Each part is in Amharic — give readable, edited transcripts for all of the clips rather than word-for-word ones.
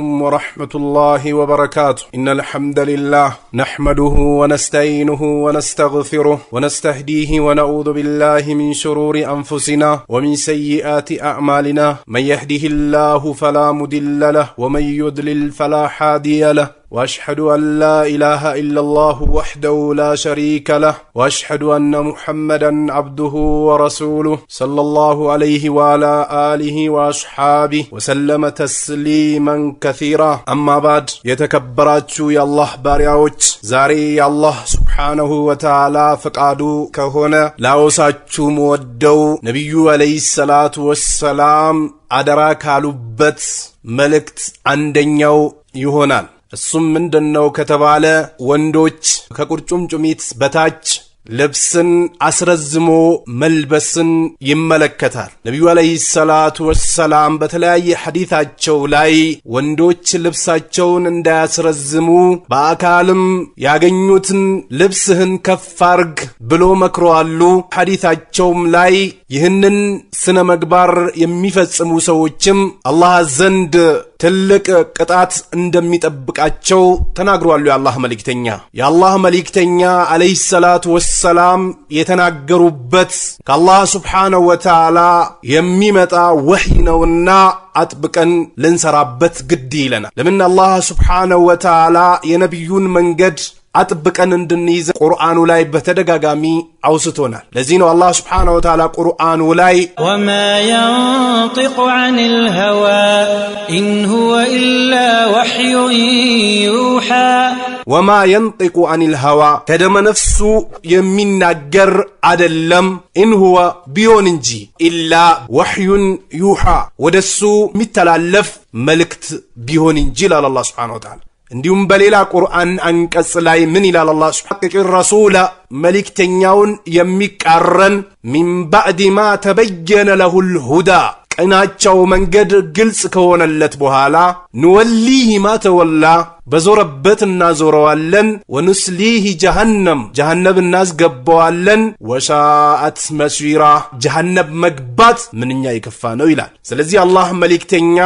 ورحمة الله وبركاته. إن الحمد لله نحمده ونستعينه ونستغفره ونستهديه ونعوذ بالله من شرور أنفسنا ومن سيئات أعمالنا. من يهده الله فلا مضل له ومن يضلل فلا هادي له. وأشهد أن لا إله إلا الله وحده لا شريك له وأشهد أن محمدا عبده ورسوله صلى الله عليه وعلى آله وأصحابه وسلم تسليما كثيرا. أما بعد يتكبراتشو يا الله بارياوش زاري يا الله سبحانه وتعالى فقادو كهونا لاوساتشو مودو نبيو عليه الصلاة والسلام أدرا كالوبت ملكت عندنيو يهونان እሱም ምንድነው ከተባለ ወንዶች ከቁርጭምጭሚት በታች ልብስን አስረዝሞ መልበስን ይመለከታል። ነብዩ አለይሂ ሰላቱ ወሰላም በተለያየ ሐዲታቸው ላይ ወንዶች ልብሳቸውን እንዳያስረዝሙ በአካልም ያገኙትን ልብስህን ከፋርግ ብሎ መክረዋል። ሐዲታቸውም ላይ ይህንን ስነ ምግባር የሚፈጽሙ ሰዎችም አላህ ዘንድ ትልቅ ቅጣት እንደሚጠብቃቸው ተናግሯል። የአላህ መልእክተኛ አለይሂ ሰላቱ ወሰላም የተናገሩበት ከአላህ ሱብሓነሁ ወተዓላ የሚመጣ ወህይ ነውና አጥብቀን ልንሰራበት ግድ ይለናል። ለምን አላህ ሱብሓነሁ ወተዓላ የነብዩን መንገድ አጥብቀን እንድንይዝ ቁርአኑ ላይ በተደጋጋሚ አውስቶናል። ለዚህ ነው አላህ Subhanahu Wa Ta'ala ቁርአኑ ላይ ወማ ينطق عن الهوى إن هو إلا وحي يوحى ወማ ينطق عن الهوى ከደመ ነፍሱ የሚናገር አይደለም إن هو ቢሆን እንጂ ኢላ ወህዩን ዩሃ ወደሱ የሚተላለፍ መልእክት ቢሆን እንጂ ይላል አላህ Subhanahu Wa Ta'ala። እንዲሁም በሌላ ቁርአን አንቀጽ ላይ ምን ይላል አላህ ሱብሓነሁ ረሱላ መልእክተኛውን የሚቃረን ሚን ባዕድ ማ ተበየነ ለሁል ሁዳ ቀናቸው መንገድ ግልጽ ከሆነለት በኋላ ንወሊሂ ማ ተወላ በዞረበት እናዞረዋለን ወንስሊሂ ጀሃነም እናስገባዋለን ወሻአት መስዊራ ጀሃነም መግባት ምንኛ ይከፋ ነው ይላል። ስለዚህ አላህ መልእክተኛ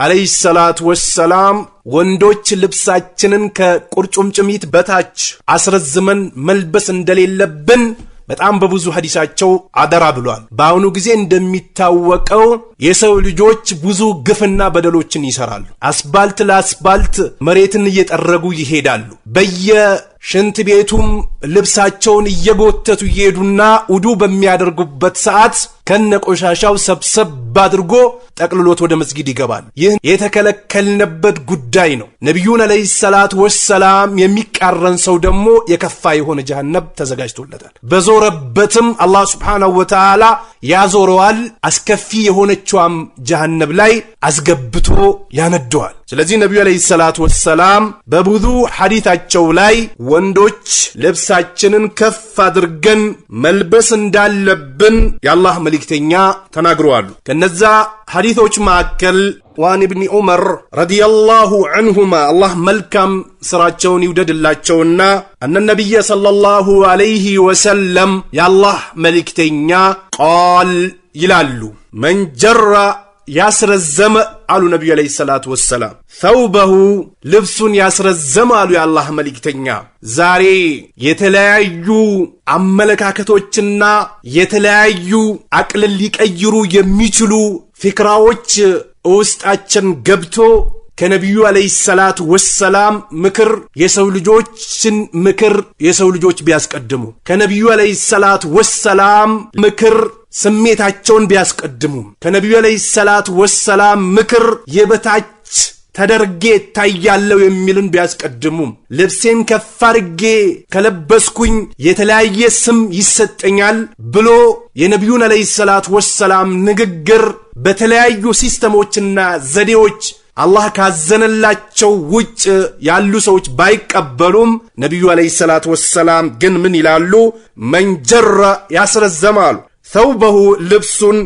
አለይሂ ሰላቱ ወሰላም ወንዶች ልብሳችንን ከቁርጭምጭሚት በታች አስረዝመን መልበስ እንደሌለብን በጣም በብዙ ሐዲሳቸው አደራ ብሏል። በአሁኑ ጊዜ እንደሚታወቀው የሰው ልጆች ብዙ ግፍና በደሎችን ይሰራሉ። አስባልት ለአስባልት መሬትን እየጠረጉ ይሄዳሉ። በየሽንት ቤቱም ልብሳቸውን እየጎተቱ ይሄዱና ውዱ በሚያደርጉበት ሰዓት ከነቆሻሻው ሰብሰብ አድርጎ ጠቅልሎት ወደ መስጊድ ይገባል። ይህ የተከለከልነበት ጉዳይ ነው። ነብዩን አለይሂ ሰላቱ ወሰላም የሚቃረን ሰው ደግሞ የከፋ የሆነ ጀሃነም ተዘጋጅቶለታል። በዞረበትም አላህ Subhanahu Wa Ta'ala ያዞረዋል። አስከፊ የሆነችዋም ጀሃነም ላይ አስገብቶ ያነደዋል። ስለዚህ ነብዩ አለይሂ ሰላቱ ወሰላም በብዙ ሐዲታቸው ላይ ወንዶች ልብሳችንን ከፍ አድርገን መልበስ እንዳለብን የአላህ መልእክተኛ ተናግረዋል። ከነዛ ሐዲቶች መካከል وعن ابن عمر رضي الله عنهما الله ملكم سراچون يوددلاچونا ان النبي صلى الله عليه وسلم يا الله ملكتኛ قال يلالو من جر ያስረዘመ አሉ ነብዩ አለይሂ ሰላቱ ወሰላም ثوبه ልብሱን ያስረዘመ አሉ የአላህ መልእክተኛ። ዛሬ የተለያዩ አመለካከቶችና የተለያዩ አቅልን ሊቀይሩ የሚችሉ ፍክራዎች ውስጣችን ገብቶ ከነብዩ አለይሂ ሰላቱ ወሰላም ምክር የሰው ልጆች ቢያስቀድሙ ከነብዩ አለይሂ ሰላቱ ወሰላም ምክር ስሜታቸውን ቢያስቀድሙ ከነብዩ አለይሂ ሰላቱ ወሰላም ምክር የበታች ተደርጌ ታያለው የሚልን ቢያስቀድሙ ልብሴን ከፋርጌ ከለበስኩኝ የተለያየ ስም ይሰጠኛል ብሎ የነብዩን አለይሂ ሰላቱ ወሰላም ንግግር በተለያዩ ሲስተሞችና ዘዴዎች አላህ ካዘነላቸው ውጭ ያሉ ሰዎች ባይቀበሉም ነብዩ አለይሂ ሰላቱ ወሰላም ግን ምን ይላሉ? መንጀራ ያስረዘማሉ ثوبه ልብሱን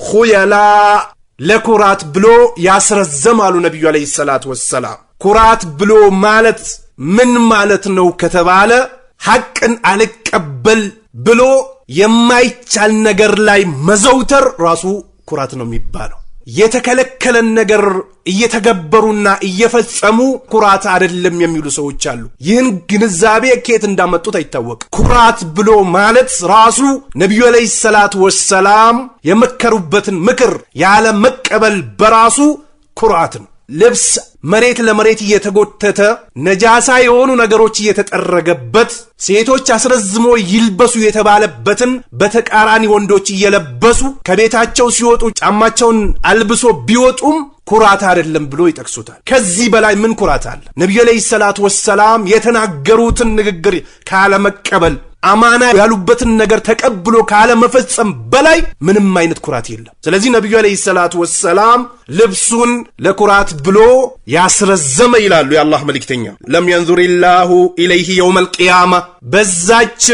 ኹየላ ለኩራት ብሎ ያስረዘማሉ ነብዩ አለይሂ ሰላቱ ወሰላም። ኩራት ብሎ ማለት ምን ማለት ነው ከተባለ ሐቅን አልቀበል ብሎ የማይቻል ነገር ላይ መዘውተር ራሱ ኩራት ነው የሚባለው። የተከለከለን ነገር እየተገበሩና እየፈጸሙ ኩራት አይደለም የሚሉ ሰዎች አሉ። ይህን ግንዛቤ ከየት እንዳመጡት አይታወቅም። ኩራት ብሎ ማለት ራሱ ነብዩ አለይሂ ሰላቱ ወሰላም የመከሩበትን ምክር ያለ መቀበል በራሱ ኩራት ነው። ልብስ መሬት ለመሬት እየተጎተተ ነጃሳ የሆኑ ነገሮች እየተጠረገበት ሴቶች አስረዝሞ ይልበሱ የተባለበትን በተቃራኒ ወንዶች እየለበሱ ከቤታቸው ሲወጡ ጫማቸውን አልብሶ ቢወጡም ኩራት አይደለም ብሎ ይጠቅሱታል። ከዚህ በላይ ምን ኩራት አለ? ነብዩ አለይሂ ሰላቱ ወሰላም የተናገሩትን ንግግር ካለ መቀበል አማና ያሉበትን ነገር ተቀብሎ ካለ መፈጸም በላይ ምንም አይነት ኩራት የለም። ስለዚህ ነብዩ አለይሂ ሰላቱ ወሰላም ልብሱን ለኩራት ብሎ ያስረዘመ ይላሉ የአላህ መልእክተኛ። ለም ينظرالله ኢለይሂ የውመል ቂያማ በዛች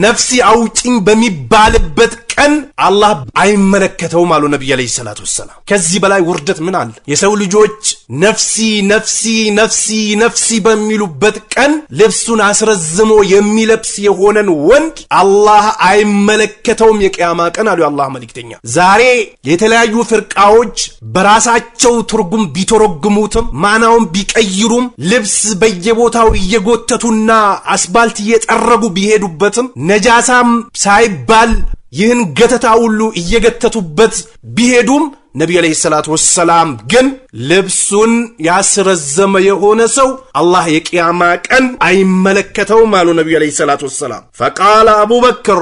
ነፍሲ አውጪኝ በሚባልበት ቀን አላህ አይመለከተውም አሉ ነብዩ አለይሂ ሰላቱ ወሰላም። ከዚህ በላይ ውርደት ምን አለ? የሰው ልጆች ነፍሲ ነፍሲ ነፍሲ ነፍሲ በሚሉበት ቀን ልብሱን አስረዝሞ የሚለብስ የሆነን ወንድ አላህ አይመለከተውም የቂያማ ቀን አሉ የአላህ መልእክተኛ። ዛሬ የተለያዩ ፍርቃዎች በራሳቸው ትርጉም ቢተረጉሙትም ማናውን ቢቀይሩም ልብስ በየቦታው እየጎተቱና አስባልት እየጠረጉ ቢሄዱበትም ነጃሳም ሳይባል ይህን ገተታ ሁሉ እየገተቱበት ቢሄዱም ነብዩ አለይሂ ሰላቱ ወሰላም ግን ልብሱን ያስረዘመ የሆነ ሰው አላህ የቂያማ ቀን አይመለከተውም አሉ ነብዩ አለይሂ ሰላቱ ወሰላም። فقال ابو بكر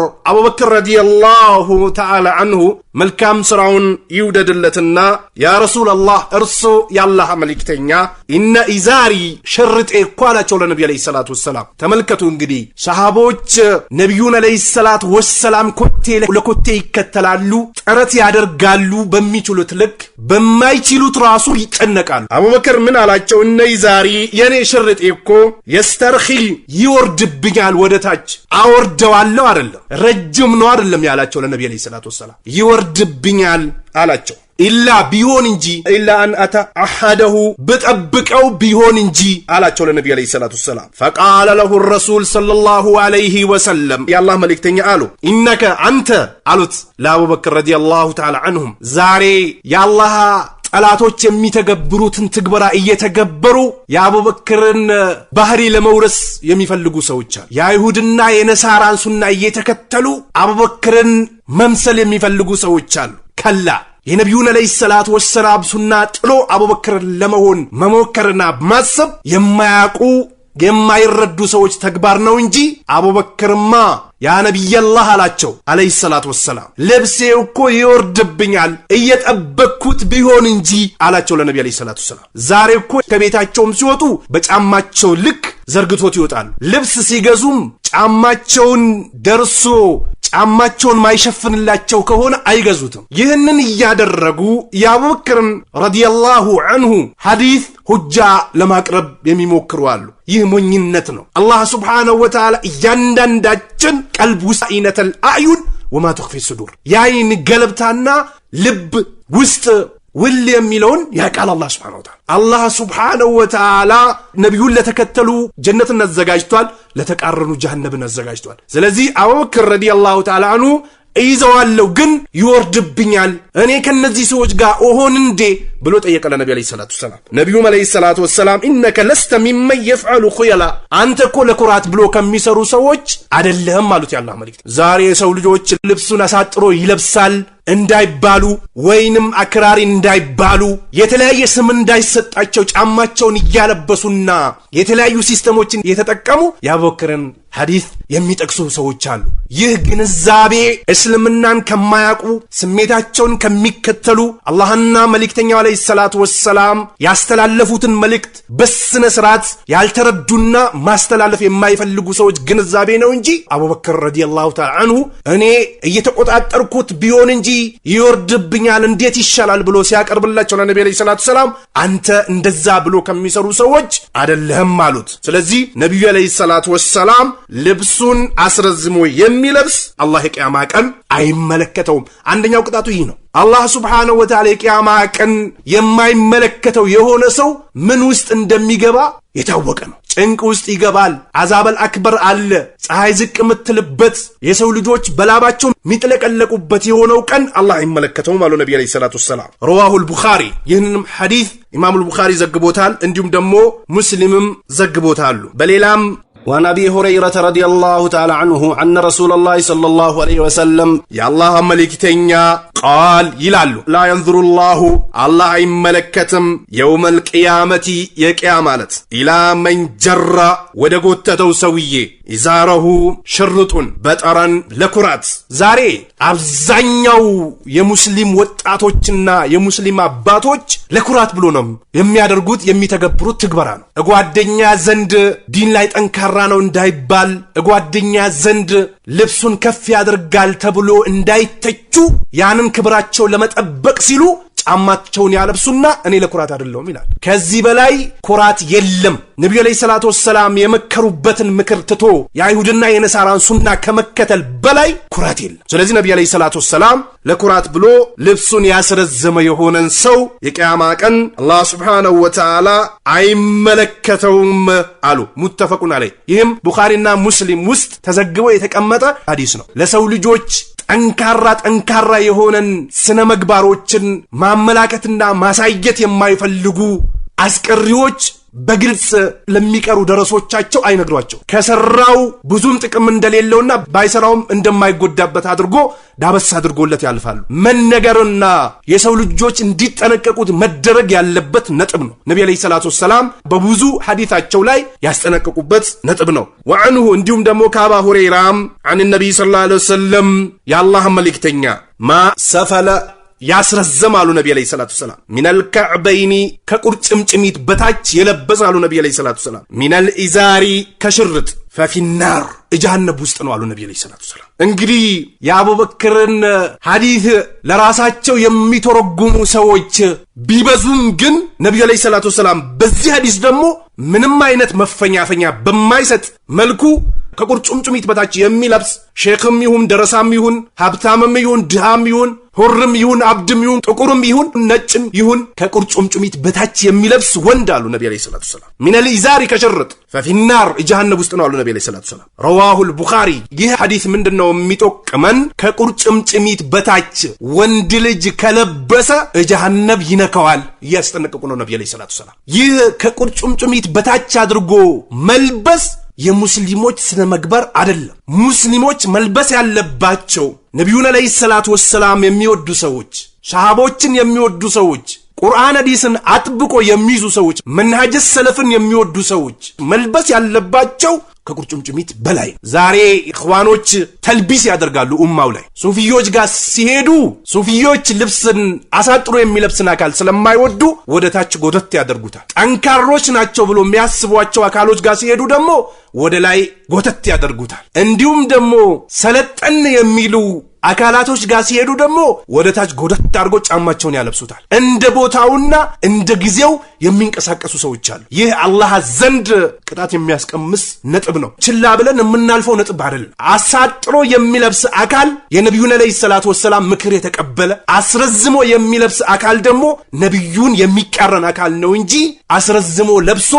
رضي الله تعالى عنه መልካም ስራውን ይውደድለትና ያ ረሱላህ እርሱ ያላህ መልእክተኛ ኢነ ኢዛሪ ሸርጤ ቋላቸው ለነብዩ አለይሂ ሰላቱ ወሰላም። ተመልከቱ እንግዲህ ሰሃቦች ነብዩን አለይሂ ሰላቱ ወሰላም ኮቴ ለኮቴ ይከተላሉ፣ ጥረት ያደርጋሉ በሚችሉት ልክ፣ በማይችሉት ራሱ ይጨነቃሉ። አቡበክር ምን አላቸው? እነ ኢዛሪ የኔ ሸርጤ እኮ የስተርኺል ይወርድብኛል ወደታች አወርደዋለሁ አይደለም ረጅም ነው አይደለም ያላቸው ለነብዩ አለይሂ ሰላቱ ወሰላም ይወርድብኛል አላቸው። ኢላ ቢሆን እንጂ ኢላ አን አታ አሐደሁ በጠብቀው ቢሆን እንጂ አላቸው ለነብዩ አለይሂ ሰላቱ ወሰላም። فقال له الرسول صلى الله عليه وسلم የአላህ መልእክተኛ አሉ ኢነከ አንተ አሉት ለአቡበክር ረዲየላሁ ተዓላ ዐንሁም ዛሬ የአላህ ጠላቶች የሚተገብሩትን ትግበራ እየተገበሩ የአቡበክርን ባህሪ ለመውረስ የሚፈልጉ ሰዎች አሉ። የአይሁድና የነሳራን ሱና እየተከተሉ አቡበክርን መምሰል የሚፈልጉ ሰዎች አሉ። ከላ የነብዩን አለይሂ ሰላቱ ወሰላም ሱና ጥሎ አቡበክርን ለመሆን መሞከርና ማሰብ የማያውቁ የማይረዱ ሰዎች ተግባር ነው እንጂ አቡበክርማ ያ ነብዩላህ አላቸው አለይሂ ሰላቱ ወሰላም ልብሴ እኮ ይወርድብኛል እየጠበቅኩት ቢሆን እንጂ አላቸው ለነብዩ አለይሂ ሰላቱ ወሰላም። ዛሬ እኮ ከቤታቸውም ሲወጡ በጫማቸው ልክ ዘርግቶት ይወጣሉ። ልብስ ሲገዙም ጫማቸውን ደርሶ ጫማቸውን ማይሸፍንላቸው ከሆነ አይገዙትም። ይህንን እያደረጉ የአቡበክርን ረዲየላሁ ዐንሁ ሐዲስ ሁጃ ለማቅረብ የሚሞክሩ አሉ። ይህ ሞኝነት ነው። አላህ ሱብሓነሁ ወተዓላ እያንዳንዳችን ቀልብ ውስጥ አይነተል አዩን ወማ ተኽፊ ሱዱር ያይን ገለብታና ልብ ውስጥ ውል የሚለውን ያቃል አላህ ሱብሓነሁ ወተዓላ። አላህ ሱብሓነሁ ወተዓላ ነብዩን ለተከተሉ ጀነትን አዘጋጅቷል፣ ለተቃረኑ ጀሃነምን አዘጋጅቷል። ስለዚህ አቡበክር ረዲየላሁ ተዓላ ዐንሁ ይዘዋለው ግን ይወርድብኛል እኔ ከነዚህ ሰዎች ጋር ኦሆን እንዴ ብሎ ጠየቀ ለነብዩ አለይሂ ሰላቱ ወሰላም። ነብዩ አለይሂ ሰላቱ ወሰላም ኢነከ ለስተ ሚመን يفعل خيلا አንተ እኮ ለኩራት ብሎ ከሚሰሩ ሰዎች አይደለም አሉት የአላህ መልእክተኛ። ዛሬ የሰው ልጆች ልብሱን አሳጥሮ ይለብሳል እንዳይባሉ ወይንም አክራሪ እንዳይባሉ የተለያየ ስም እንዳይሰጣቸው ጫማቸውን እያለበሱና የተለያዩ ሲስተሞችን የተጠቀሙ የአቡበክርን ሐዲስ የሚጠቅሱ ሰዎች አሉ። ይህ ግንዛቤ እስልምናን ከማያውቁ ስሜታቸውን ከሚከተሉ አላህና መልእክተኛው አለይሂ ሰላቱ ወሰላም ያስተላለፉትን መልእክት በስነ ስርዓት ያልተረዱና ማስተላለፍ የማይፈልጉ ሰዎች ግንዛቤ ነው እንጂ አቡበክር ረዲየላሁ ተዓላ ዐንሁ እኔ እየተቆጣጠርኩት ቢሆን እንጂ ይወርድብኛል እንዴት ይሻላል ብሎ ሲያቀርብላቸው ለነብዩ አለይሂ ሰላቱ ወሰላም አንተ እንደዛ ብሎ ከሚሰሩ ሰዎች አይደለም አሉት። ስለዚህ ነብዩ አለይሂ ሰላቱ ወሰላም ልብሱን አስረዝሞ የሚለብስ አላህ የቂያማ ቀን አይመለከተውም። አንደኛው ቅጣቱ ይህ ነው። አላህ ሱብሓነሁ ወተዓላ የቂያማ ቀን የማይመለከተው የሆነ ሰው ምን ውስጥ እንደሚገባ የታወቀ ነው። ጭንቅ ውስጥ ይገባል። አዛበል አክበር አለ። ፀሐይ ዝቅ የምትልበት የሰው ልጆች በላባቸው የሚጥለቀለቁበት የሆነው ቀን አላህ አይመለከተውም አሉ ነብዩ አለይሂ ሰላቱ ወሰላም። ረዋሁል ቡኻሪ ይህንንም ሐዲስ ኢማሙል ቡኻሪ ዘግቦታል፣ እንዲሁም ደግሞ ሙስሊምም ዘግቦታል። በሌላም وعن أبي هريرة رضي الله تعالى عنه أن رسول الله صلى الله عليه وسلم يا الله ملكتنيا قال يلالو لا ينظر الله ملكتم يوم القيامة يا قيامات إلى من جر ودقوتتو سويه إزاره شرطون بطران لكرات زاري አብዛኛው የሙስሊም ወጣቶችና የሙስሊም አባቶች ለኩራት ብሎ ነው የሚያደርጉት የሚተገብሩት ትግበራ ነው። ጓደኛ ዘንድ ዲን ላይ ጠንካራ ነው እንዳይባል፣ ጓደኛ ዘንድ ልብሱን ከፍ ያደርጋል ተብሎ እንዳይተቹ ያንን ክብራቸው ለመጠበቅ ሲሉ ጫማቸውን ያለብሱና እኔ ለኩራት አይደለም ይላል። ከዚህ በላይ ኩራት የለም። ነብዩ አለይሂ ሰላቱ ወሰላም የመከሩበትን ምክር ትቶ የአይሁድና የነሳራን ሱና ከመከተል በላይ ኩራት የለም። ስለዚህ ነብዩ አለይሂ ሰላቱ ወሰላም ለኩራት ብሎ ልብሱን ያስረዘመ የሆነን ሰው የቂያማ ቀን አላህ ሱብሓነሁ ወተዓላ አይመለከተውም አሉ። ሙተፈቁን አለይ። ይህም ቡኻሪና ሙስሊም ውስጥ ተዘግቦ የተቀመጠ ሐዲስ ነው። ለሰው ልጆች ጠንካራ የሆነን ስነ ምግባሮችን ማመላከትና ማሳየት የማይፈልጉ አስቀሪዎች በግልጽ ለሚቀሩ ደረሶቻቸው አይነግሯቸው። ከሰራው ብዙም ጥቅም እንደሌለውና ባይሰራውም እንደማይጎዳበት አድርጎ ዳበስ አድርጎለት ያልፋሉ። መነገርና የሰው ልጆች እንዲጠነቀቁት መደረግ ያለበት ነጥብ ነው። ነብዩ አለይሂ ሰላቱ ወሰላም በብዙ ሐዲታቸው ላይ ያስጠነቀቁበት ነጥብ ነው። ወعنه እንዲሁም ደግሞ ከአባ ሁረይራም عن النبي صلى الله عليه وسلم የአላህ መልእክተኛ ማ ሰፈለ ያስረዘማሉ ነብዩ አለይሂ ሰላቱ ወሰላም ሚነል ከዕበይኒ ከቁርጭምጭሚት በታች የለበሳሉ ነብዩ አለይሂ ሰላቱ ወሰላም ሚነል ኢዛሪ ከሽርጥ ፈፊናር ጀሃነም ውስጥ ነው አሉ ነብዩ አለይሂ ሰላቱ ወሰላም። እንግዲህ የአቡበክርን ሐዲስ ለራሳቸው የሚተረጉሙ ሰዎች ቢበዙም ግን ነብዩ አለይሂ ሰላቱ ወሰላም በዚህ ሐዲስ ደግሞ ምንም አይነት መፈኛፈኛ በማይሰጥ መልኩ ከቁርጭምጭሚት በታች የሚለብስ ሼክም ይሁን ደረሳም ይሁን ሀብታምም ይሁን ድሃም ይሁን ሁርም ይሁን አብድም ይሁን ጥቁርም ይሁን ነጭም ይሁን ከቁርጭምጭሚት በታች የሚለብስ ወንድ አሉ ነብዩ አለይሂ ሰላቱ ወሰላም ሚነል ኢዛሪ ከሽርጥ ፈፊናር ጀሃነም ውስጥ ነው አሉ ነብዩ አለይሂ ሰላቱ ወሰላም። ረዋሁል ቡኻሪ። ይህ ሐዲስ ምንድነው የሚጠቅመን? ከቁርጭምጭሚት በታች ወንድ ልጅ ከለበሰ ጀሃነም ይነካዋል እያስጠነቀቁ ነው ነብዩ አለይሂ ሰላቱ ወሰላም። ይህ ከቁርጭምጭሚት በታች አድርጎ መልበስ የሙስሊሞች ስነ ምግባር አይደለም። ሙስሊሞች መልበስ ያለባቸው ነብዩን አለይሂ ሰላቱ ወሰላም የሚወዱ ሰዎች፣ ሸሃቦችን የሚወዱ ሰዎች፣ ቁርአን ሐዲስን አጥብቆ የሚይዙ ሰዎች፣ መንሃጅ ሰለፍን የሚወዱ ሰዎች መልበስ ያለባቸው ከቁርጭምጭሚት በላይ። ዛሬ ኢኽዋኖች ተልቢስ ያደርጋሉ ኡማው ላይ። ሱፊዮች ጋር ሲሄዱ ሱፊዮች ልብስን አሳጥሮ የሚለብስን አካል ስለማይወዱ ወደ ታች ጎደት ያደርጉታል። ጠንካሮች ናቸው ብሎ የሚያስቧቸው አካሎች ጋር ሲሄዱ ደግሞ ወደ ላይ ጎተት ያደርጉታል። እንዲሁም ደግሞ ሰለጠን የሚሉ አካላቶች ጋር ሲሄዱ ደግሞ ወደ ታች ጎደት አድርጎ ጫማቸውን ያለብሱታል። እንደ ቦታውና እንደ ጊዜው የሚንቀሳቀሱ ሰዎች አሉ። ይህ አላህ ዘንድ ቅጣት የሚያስቀምስ ነጥብ ነው። ችላ ብለን የምናልፈው ነጥብ አይደለም። አሳጥሮ የሚለብስ አካል የነብዩን አለይሂ ሰላቱ ወሰላም ምክር የተቀበለ፣ አስረዝሞ የሚለብስ አካል ደግሞ ነብዩን የሚቃረን አካል ነው እንጂ አስረዝሞ ለብሶ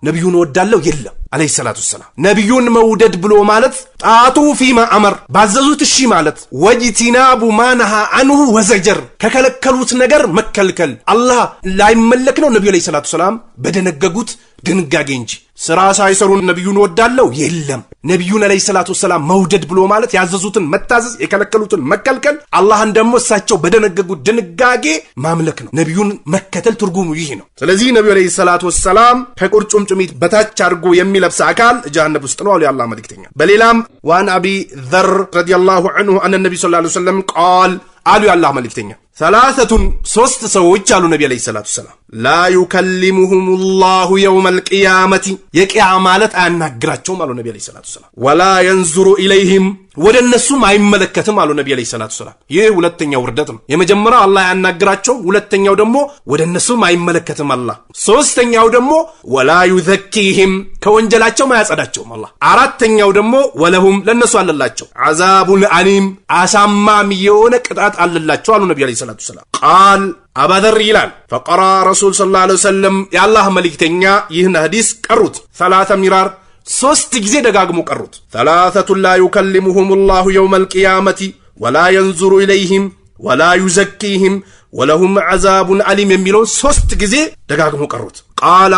ነብዩን ወዳለው የለም አለይሂ ሰላቱ ወሰላም። ነብዩን መውደድ ብሎ ማለት ጣቱ ፊማ አመር ባዘዙት እሺ ማለት፣ ወጅቲናቡ ማነሃ አንሁ ወዘጀር ከከለከሉት ነገር መከልከል። አላህ ላይመለክ ነው ነብዩ አለይሂ ሰላቱ ወሰላም በደነገጉት ድንጋጌ እንጂ ስራ ሳይሰሩ ነብዩን ወዳለው የለም። ነብዩን አለይሂ ሰላቱ ወሰላም መውደድ ብሎ ማለት ያዘዙትን መታዘዝ፣ የከለከሉትን መከልከል፣ አላህን ደግሞ እሳቸው በደነገጉት ድንጋጌ ማምለክ ነው። ነብዩን መከተል ትርጉሙ ይህ ነው። ስለዚህ ነብዩ አለይሂ ሰላቱ ወሰላም ከቁርጭምጭሚት በታች አድርጎ የሚለብስ አካል ጀሃነም ውስጥ ነው አሉ የአላህ መልእክተኛ። በሌላም ዋን አቢ ዘር ረዲየላሁ ዐንሁ አነ ነብዩ ሰለላሁ ዐለይሂ ወሰለም ቃል አሉ የአላህ መልእክተኛ ሰላሰቱን ሶስት ሰዎች አሉ ነብዩ አለይሂ ሰላቱ ወሰላም ላ ዩከሊሙሁሙላሁ የውመል ቂያመቲ የቂያማ ማለት አያናግራቸውም አሉ ነቢ ዓለይሂ ሰላቱ ወሰላም። ወላ የንዙሩ ኢለይሂም ወደ እነሱም አይመለከትም አሉ ነቢ ዓለይሂ ሰላቱ ወሰላም። ይህ ሁለተኛው ውርደት ነው። የመጀመሪያው አላህ ያናግራቸው፣ ሁለተኛው ደግሞ ወደ እነሱም አይመለከትም አላህ። ሶስተኛው ደግሞ ወላ ዩዘኪሂም ከወንጀላቸው አያጸዳቸውም አላህ። አራተኛው ደግሞ ወለሁም ለነሱ አለላቸው አዛቡን አሊም አሳማሚ የሆነ ቅጣት አለላቸው አሉ ነቢ ዓለይሂ ሰላቱ ወሰላም። ቃል አባዘር ይላል ፈቀራ ረሱል ሰለላሁ ዐለይሂ ወሰለም የአላህ መልእክተኛ ይህን ሐዲስ ቀሩት 3 ሚራር 3 ጊዜ ደጋግሞ ቀሩት። ሰላሰቱ ላ ዩከሊሙሁሙላሁ የውመል ቂያመቲ ወላ የንዙሩ ኢለይሂም ወላ ዩዘኪሂም ወለሁም ዐዛቡን አሊም የሚለው 3 ጊዜ ደጋግሞ ቀሩት። ቃል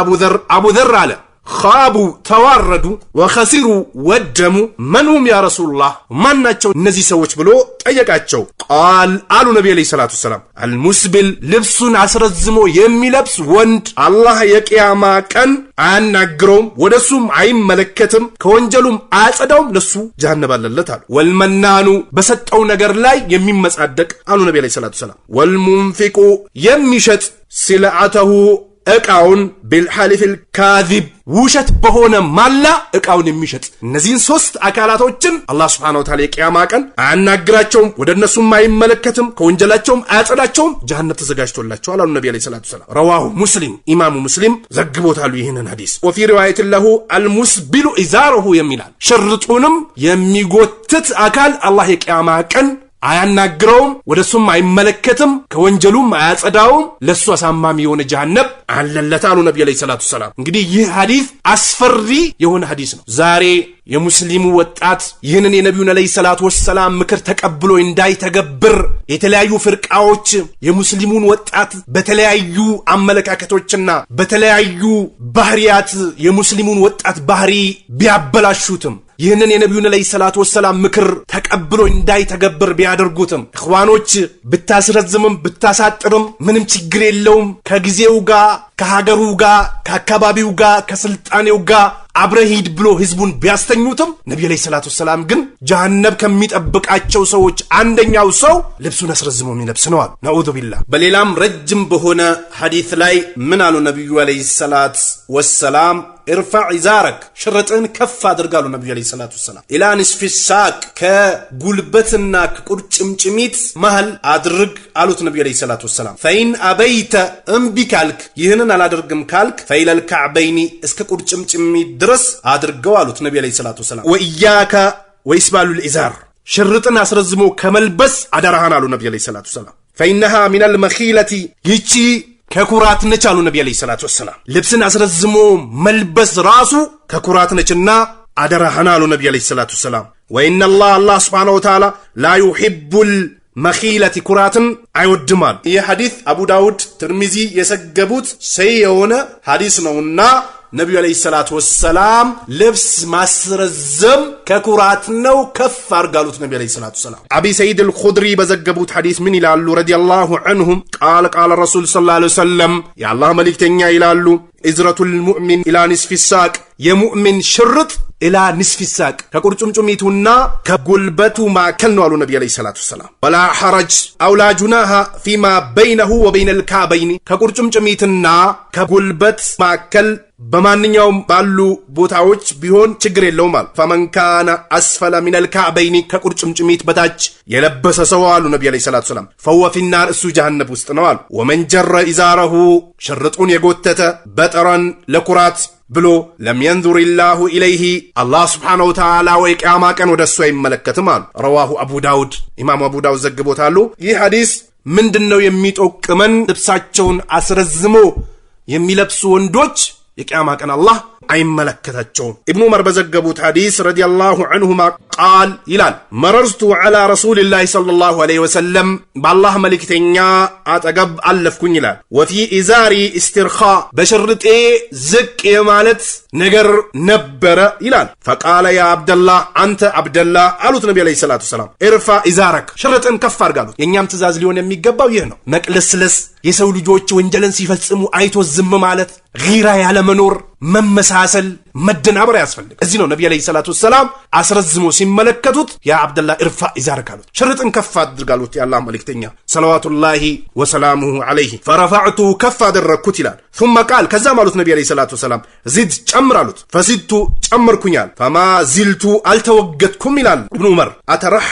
አቡዘር አለ ኻቡ ተዋረዱ ወኸሲሩ ወደሙ መንሁም ያ ረሱላህ ማናቸው እነዚህ ሰዎች ብሎ ጠየቃቸው። ቃል አሉ ነቢ ዓለይሂ ሰላቱ ወሰላም አልሙስቢል ልብሱን አስረዝሞ የሚለብስ ወንድ አላህ የቂያማ ቀን አያናግረውም፣ ወደሱም አይመለከትም፣ ከወንጀሉም አያጸዳውም፣ ለሱ ጀሃነም አለለት አሉ። ወልመናኑ በሰጠው ነገር ላይ የሚመጻደቅ አሉ ነቢ ዓለይሂ ሰላቱ ወሰላም። ወልሙንፊቁ የሚሸጥ ሲልዓተሁ እቃውን ቢልሐሊፊል ካዚብ ውሸት በሆነ ማላ እቃውን የሚሸጥ እነዚህን 3 አካላቶችን አላህ Subhanahu Wa Ta'ala የቂያማ ቀን አያናግራቸውም፣ ወደ እነሱም አይመለከትም፣ ከወንጀላቸውም አያጸዳቸውም፣ ጀሃነም ተዘጋጅቶላቸዋል አሉ ነቢ ዓለይሂ ሰላቱ ወሰላም። ረዋሁ ሙስሊም ኢማሙ ሙስሊም ዘግቦታል ይህንን ሐዲስ። ወፊ ሪዋየት ለሁ አልሙስቢሉ ኢዛሩሁ የሚላል ሽርጡንም የሚጎትት አካል አላህ የቂያማ ቀን አያናግረውም፣ ወደሱም አይመለከትም፣ ከወንጀሉም አያጸዳውም፣ ለሱ አሳማሚ የሆነ ጀሃነም አለለት አሉ ነቢ ዓለይሂ ሰላቱ ወሰላም። እንግዲህ ይህ ሐዲስ አስፈሪ የሆነ ሐዲስ ነው። ዛሬ የሙስሊሙ ወጣት ይህንን የነቢዩን ዓለይሂ ሰላቱ ወሰላም ምክር ተቀብሎ እንዳይተገብር የተለያዩ ፍርቃዎች የሙስሊሙን ወጣት በተለያዩ አመለካከቶችና በተለያዩ ባህሪያት የሙስሊሙን ወጣት ባህሪ ቢያበላሹትም ይህንን የነቢዩን ዓለይሂ ሰላቱ ወሰላም ምክር ተቀብሎ እንዳይተገብር ቢያደርጉትም እኽዋኖች ብታስረዝምም ብታሳጥርም ምንም ችግር የለውም ከጊዜው ጋር ከሀገሩ ጋር ከአካባቢው ጋር ከስልጣኔው ጋር አብረሂድ ብሎ ህዝቡን ቢያስተኙትም ነብዩ አለይሂ ሰላቱ ሰላም ግን ጀሃነም ከሚጠብቃቸው ሰዎች አንደኛው ሰው ልብሱን አስረዝሞ የሚለብስ ነው አሉ። ነዑዙ ቢላህ። በሌላም ረጅም በሆነ ሐዲስ ላይ ምን አሉ ነብዩ አለይሂ ሰላቱ ወሰላም? ኢርፋዕ ኢዛረክ ሽርጥን ከፍ አድርጋሉ ነብዩ አለይሂ ሰላቱ ሰላም ኢላ ንስፊ ሳቅ ከጉልበትና ከቁርጭምጭሚት መሃል አድርግ አሉት ነብዩ አለይሂ ሰላቱ ሰላም። ፈኢን አበይተ እምቢ ካልክ ይህንን አላደርግም ካልክ ፈኢለል ከዕበይኒ እስከ ቁርጭምጭሚት ድረስ አድርገው አሉት ነብዩ አለይሂ ሰላቱ ሰላም። ወኢያከ ወኢስባሉል ኢዛር ሽርጥን አስረዝሞ ከመልበስ አደራሃን አሉ ነብዩ አለይሂ ሰላቱ ሰላም። ፈኢነሃ ሚነል መኺለቲ ይቺ ከኩራት ነች አሉ ነብዩ አለይሂ ሰላቱ ወሰላም። ልብስን አስረዝሞ መልበስ ራሱ ከኩራት ነችና አደራሃን አሉ ነብዩ አለይሂ ሰላቱ ወሰላም። ወኢነላህ አላህ ሱብሓነሁ ወተዓላ ላ ዩሂቡል መኺለቲ ኩራትን አይወድማል። ይህ ሐዲስ አቡ ዳውድ ትርሚዚ የሰገቡት ሰይ የሆነ ሐዲስ ነውና ነብዩ አለይሂ ሰላቱ ወሰላም ልብስ ማስረዘም ከኩራት ነው ከፍ አርጋሉት ነብዩ አለይሂ ሰላቱ ወሰላም። አቢ ሰይድ አልኹድሪ በዘገቡት ሐዲስ ምን ይላሉ? ረዲየላሁ ዐንሁም ቃለ ቃለ ረሱል ሰለላሁ ዐለይሂ ወሰለም የአላህ መልእክተኛ ይላሉ ኢዝረቱል ሙእሚን ኢላ ንስፊ ሳቅ የሙእሚን ሽርጥ ኢላ ንስፊ ሳቅ ከቁርጭምጭሚቱና ከጉልበቱ ማከል ነው አሉ ነብዩ አለይሂ ሰላቱ ወሰላም። ወላ ሐረጅ አውላ ጁናሃ ፊማ በይነሁ ወበይነል ካዕበይኒ ከቁርጭምጭሚትና ከጉልበት ማከል በማንኛውም ባሉ ቦታዎች ቢሆን ችግር የለውም አሉ። ፈመን ካነ አስፈለ ሚነል ካዕበይኒ ከቁርጭምጭሚት በታች የለበሰ ሰው አሉ ነብዩ አለይሂ ሰላቱ ወሰላም ፈወ ፊናር እሱ ጀሃነም ውስጥ ነው አሉ። ወመን ጀረ ኢዛረሁ ሽርጡን የጎተተ በጠረን ለኩራት ብሎ ለም የንዙር ኢላሁ ኢለይሂ አላህ ሱብሓነሁ ወተዓላ ወይ ቂያማ ቀን ወደሱ አይመለከትም አሉ። ረዋሁ አቡ ዳውድ ኢማሙ አቡ ዳውድ ዘግቦታሉ። ይህ ሐዲስ ምንድነው የሚጠቁመን? ልብሳቸውን አስረዝሞ የሚለብሱ ወንዶች የቂያማ ቀን አላህ አይመለከታቸውም። ኢብኑ ዑመር በዘገቡት ሐዲስ ረዲየላሁ ዐንሁማ ቃል ይላል መረርቱ ዐላ ረሱሊላሂ ሰለላሁ ዐለይሂ ወሰለም በአላህ መልእክተኛ አጠገብ አለፍኩኝ ይላል። ወፊ ኢዛሪ ኢስቲርኻ በሽርጤ ዝቅ የማለት ነገር ነበረ ይላል። ፈቃለ ያ አብደላህ አንተ አብደላህ አሉት ነብዩ አለይሂ ሰላቱ ሰላም ኢርፋ ኢዛረክ ሽርጥን ከፍ አድርጋሉት። የኛም ትእዛዝ ሊሆን የሚገባው ይህ ነው። መቅለስለስ የሰው ልጆች ወንጀልን ሲፈጽሙ አይቶ ዝም ማለት፣ ጊራ ያለ መኖር፣ መመሳሰል፣ መደናበር ያስፈልግ። እዚህ ነው ነብዩ አለይሂ ሰላቱ ሰላም አስረዝሞ ሲመለከቱት ያ አብደላህ እርፋ ኢዛረካሉት፣ ሽርጥን ከፍ አድርጋሉት የአላህ መልእክተኛ ሰለዋቱላሂ ወሰላሙሁ ዐለይሂ ፈረፈዕቱ ከፍ አደረኩት ይላል። ثم قال ከዛ ማለት ነብዩ አለይሂ ሰላቱ ሰላም ዚድ ጨምራሉት፣ ፈሲድቱ ጨመርኩኛል፣ ፈማ ዚልቱ አልተወገድኩም ይላል ኢብኑ ዑመር አተረሃ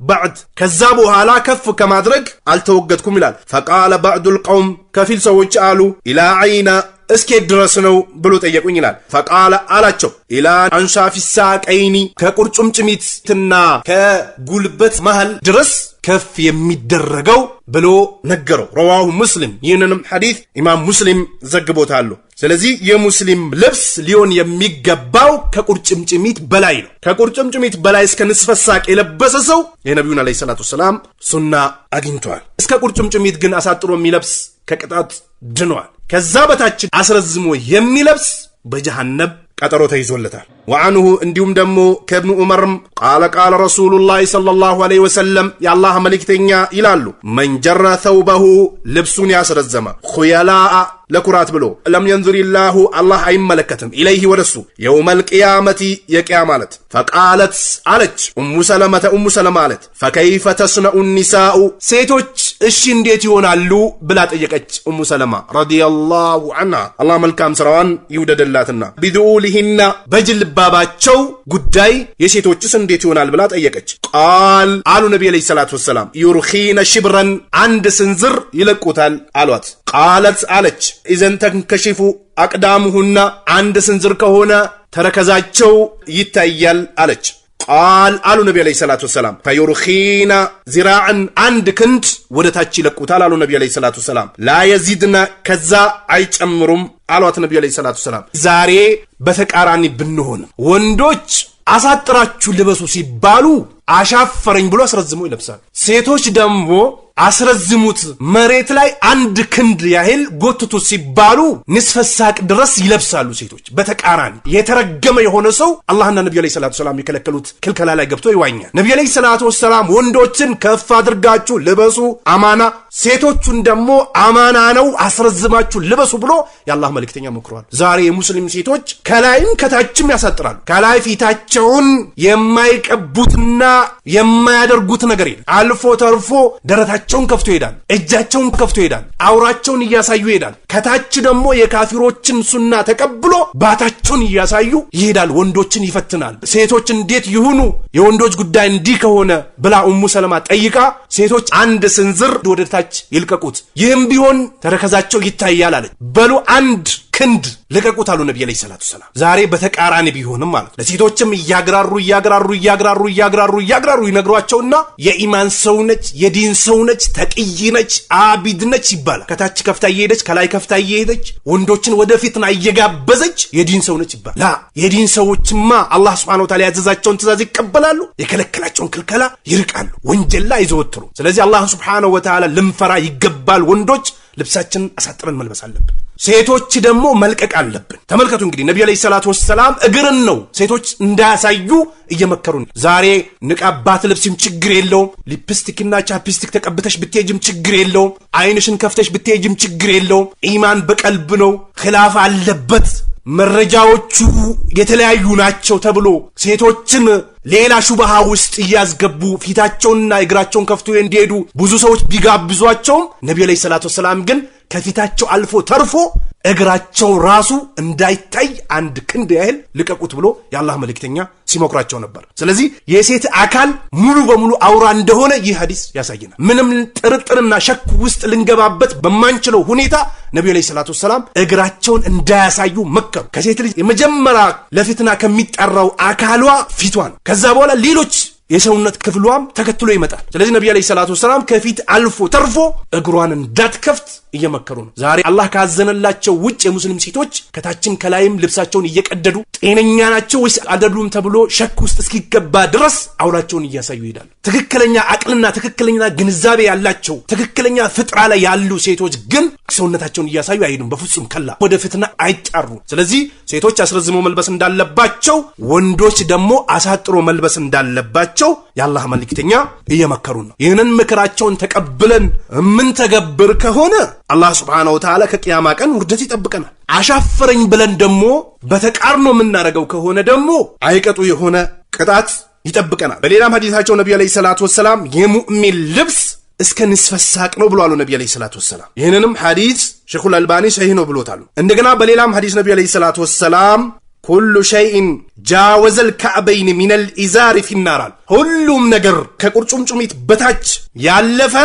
بعد ከዛ በኋላ ከፍ ከማድረግ አልተወገድኩም ይላል። فقال بعض القوم ከፊል ሰዎች አሉ ኢላ አይና እስከ ድረስ ነው ብሎ ጠየቁኝ ይላል። فقال አላቸው ኢላ አንሻፊ ሳቀይኒ ከቁርጭምጭሚትና ከጉልበት መሃል ድረስ ከፍ የሚደረገው ብሎ ነገረው። ረዋሁ ሙስሊም፣ ይህንንም ሐዲስ ኢማም ሙስሊም ዘግቦታል። ስለዚህ የሙስሊም ልብስ ሊሆን የሚገባው ከቁርጭምጭሚት በላይ ነው። ከቁርጭምጭሚት በላይ እስከ ንስፈ ሳቅ የለበሰ ሰው የነብዩን አለይሂ ሰላቱ ሰላም ሱና አግኝቷል። እስከ ቁርጭምጭሚት ግን አሳጥሮ የሚለብስ ከቅጣት ድኗል። ከዛ በታች አስረዝሞ የሚለብስ በጀሃነም ቀጠሮ ተይዞለታል። وعنه እንዲሁም ደግሞ ከኢብኑ ዑመርም قال رسول الله صلى الله عليه وسلم የአላህ መልእክተኛ ይላሉ من جر ثوبه ልብሱን ያስረዘመ خيلاء ለኩራት ብሎ ለም ينظر الله الله አይመለከትም ኢለይሂ ወደሱ يوم القيامة የቂያማ ማለት فقالت አለች ኡሙ ሰለማ አለት فكيف تصنع النساء ሴቶች እሺ እንዴት ይሆናሉ ብላ ጠየቀች ኡሙ ሰለማ ረዲየላሁ ዐንሃ አላህ መልካም ስራዋን ይውደድላትና ቢዱሊሂና በጅልባባቸው ጉዳይ የሴቶችስ እንዴት ይሆናል ብላ ጠየቀች። ቃል አሉ ነብዩ አለይሂ ሰላቱ ወሰላም ዩርኺነ ሽብረን አንድ ስንዝር ይለቁታል አሏት። ቃለት አለች ኢዘን ተንከሽፉ አቅዳሙሁና አንድ ስንዝር ከሆነ ተረከዛቸው ይታያል አለች። ቃል አሉ ነብዩ አለይሂ ሰላቱ ወሰላም ፈዩርኺና ዚራዕን አንድ ክንድ ወደ ታች ይለቁታል አሉ ነብዩ አለይሂ ሰላቱ ወሰላም ላ የዚድና ከዛ አይጨምሩም አሏት ነብዩ አለይሂ ሰላቱ ወሰላም። ዛሬ በተቃራኒ ብንሆን ወንዶች አሳጥራችሁ ልበሱ ሲባሉ አሻፈረኝ ብሎ አስረዝሙ ይለብሳሉ። ሴቶች ደግሞ አስረዝሙት መሬት ላይ አንድ ክንድ ያህል ጎትቱ ሲባሉ ንስፈ ሳቅ ድረስ ይለብሳሉ ሴቶች። በተቃራኒ የተረገመ የሆነ ሰው አላህና ነብዩ አለይሂ ሰላቱ ሰላም የከለከሉት ክልከላ ላይ ገብቶ ይዋኛል። ነብዩ አለይሂ ሰላቱ ሰላም ወንዶችን ከፍ አድርጋችሁ ልበሱ አማና፣ ሴቶቹን ደግሞ አማና ነው አስረዝማችሁ ልበሱ ብሎ የአላህ መልእክተኛ መክሯል። ዛሬ የሙስሊም ሴቶች ከላይም ከታችም ያሳጥራሉ። ከላይ ፊታቸውን የማይቀቡትና የማያደርጉት ነገር የለም። አልፎ ተርፎ ደረታቸውን ከፍቶ ይሄዳል፣ እጃቸውን ከፍቶ ይሄዳል፣ አውራቸውን እያሳዩ ይሄዳል። ከታች ደግሞ የካፊሮችን ሱና ተቀብሎ ባታቸውን እያሳዩ ይሄዳል። ወንዶችን ይፈትናል። ሴቶች እንዴት ይሁኑ የወንዶች ጉዳይ እንዲህ ከሆነ ብላ ኡሙ ሰለማ ጠይቃ ሴቶች አንድ ስንዝር ወደ ታች ይልቀቁት፣ ይህም ቢሆን ተረከዛቸው ይታያል አለች። በሉ አንድ ክንድ ልቀቁት አሉ ነብዩ አለይሂ ሰላቱ ሰላም። ዛሬ በተቃራኒ ቢሆንም ማለት ለሴቶችም እያግራሩ ይነግሯቸውና የኢማን ሰው ነች፣ የዲን ሰው ነች፣ ተቅይ ነች፣ አቢድ ነች ይባላል። ከታች ከፍታ እየሄደች ከላይ ከፍታ እየሄደች ወንዶችን ወደፊትና እየጋበዘች የዲን ሰው ነች ይባላል። ላ የዲን ሰዎችማ አላህ Subhanahu Wa Ta'ala ያዘዛቸውን ትእዛዝ ይቀበላሉ፣ የከለከላቸውን ክልከላ ይርቃሉ፣ ወንጀል ላይ አይዘወትሩ። ስለዚህ አላህ Subhanahu Wa Ta'ala ልንፈራ ይገባል። ወንዶች ልብሳችንን አሳጥረን መልበስ አለብን። ሴቶች ደግሞ መልቀቅ አለብን። ተመልከቱ እንግዲህ ነብዩ አለይሂ ሰላቱ ወሰላም እግርን ነው ሴቶች እንዳያሳዩ እየመከሩን። ዛሬ ንቃባት ልብስም ችግር የለውም፣ ሊፕስቲክና ቻፕስቲክ ተቀብተሽ ብትሄጂም ችግር የለውም፣ አይንሽን ከፍተሽ ብትሄጂም ችግር የለውም። ኢማን በቀልብ ነው፣ ኺላፍ አለበት፣ መረጃዎቹ የተለያዩ ናቸው ተብሎ ሴቶችን ሌላ ሹብሃ ውስጥ እያስገቡ ፊታቸውንና እግራቸውን ከፍቶ እንዲሄዱ ብዙ ሰዎች ቢጋብዟቸውም ነብዩ አለይሂ ሰላቱ ወሰላም ግን ከፊታቸው አልፎ ተርፎ እግራቸው ራሱ እንዳይታይ አንድ ክንድ ያህል ልቀቁት ብሎ የአላህ መልእክተኛ ሲመክራቸው ነበር። ስለዚህ የሴት አካል ሙሉ በሙሉ አውራ እንደሆነ ይህ ሐዲስ ያሳየናል። ምንም ጥርጥርና ሸክ ውስጥ ልንገባበት በማንችለው ሁኔታ ነብዩ አለይሂ ሰላቱ ወሰላም እግራቸውን እንዳያሳዩ መከሩ። ከሴት ልጅ የመጀመሪያ ለፍትና ከሚጠራው አካሏ ፊቷን፣ ከዛ በኋላ ሌሎች የሰውነት ክፍሏም ተከትሎ ይመጣል። ስለዚህ ነብዩ አለይሂ ሰላቱ ወሰላም ከፊት አልፎ ተርፎ እግሯን እንዳትከፍት እየመከሩ ነው። ዛሬ አላህ ካዘነላቸው ውጭ የሙስሊም ሴቶች ከታችም ከላይም ልብሳቸውን እየቀደዱ ጤነኛ ናቸው ወይስ አይደሉም ተብሎ ሸክ ውስጥ እስኪገባ ድረስ አውራቸውን እያሳዩ ይሄዳሉ። ትክክለኛ አቅልና ትክክለኛ ግንዛቤ ያላቸው ትክክለኛ ፍጥራ ላይ ያሉ ሴቶች ግን ሰውነታቸውን እያሳዩ አይሄዱም። በፍጹም ከላ ወደ ፍትና አይጣሩ። ስለዚህ ሴቶች አስረዝሞ መልበስ እንዳለባቸው፣ ወንዶች ደግሞ አሳጥሮ መልበስ እንዳለባቸው እንዲኖራቸው የአላህ መልእክተኛ እየመከሩን ነው። ይህንን ምክራቸውን ተቀብለን ምን ተገብር ከሆነ አላህ Subhanahu Wa Ta'ala ከቂያማ ቀን ውርደት ይጠብቀናል። አሻፈረኝ ብለን ደግሞ በተቃርኖ የምናደርገው ከሆነ ደግሞ አይቀጡ የሆነ ቅጣት ይጠብቀናል። በሌላም ሐዲሳቸው ነብዩ አለይሂ ሰላቱ ወሰለም የሙእሚን ልብስ እስከ ንስፈ ሳቅ ነው ብለዋል ነብዩ አለይሂ ሰላቱ ወሰለም። ይህንንም ሐዲስ ሼኹል አልባኒ ሰሂህ ነው ብሎታል። እንደገና በሌላም ሐዲስ ነብዩ አለይሂ ሰላቱ ወሰለም ኩሉ ሸይእን ጃወዘል ከዕበይን ሚነል ኢዛሪ ፊናር፣ ሁሉም ነገር ከቁርጭምጭሚት በታች ያለፈ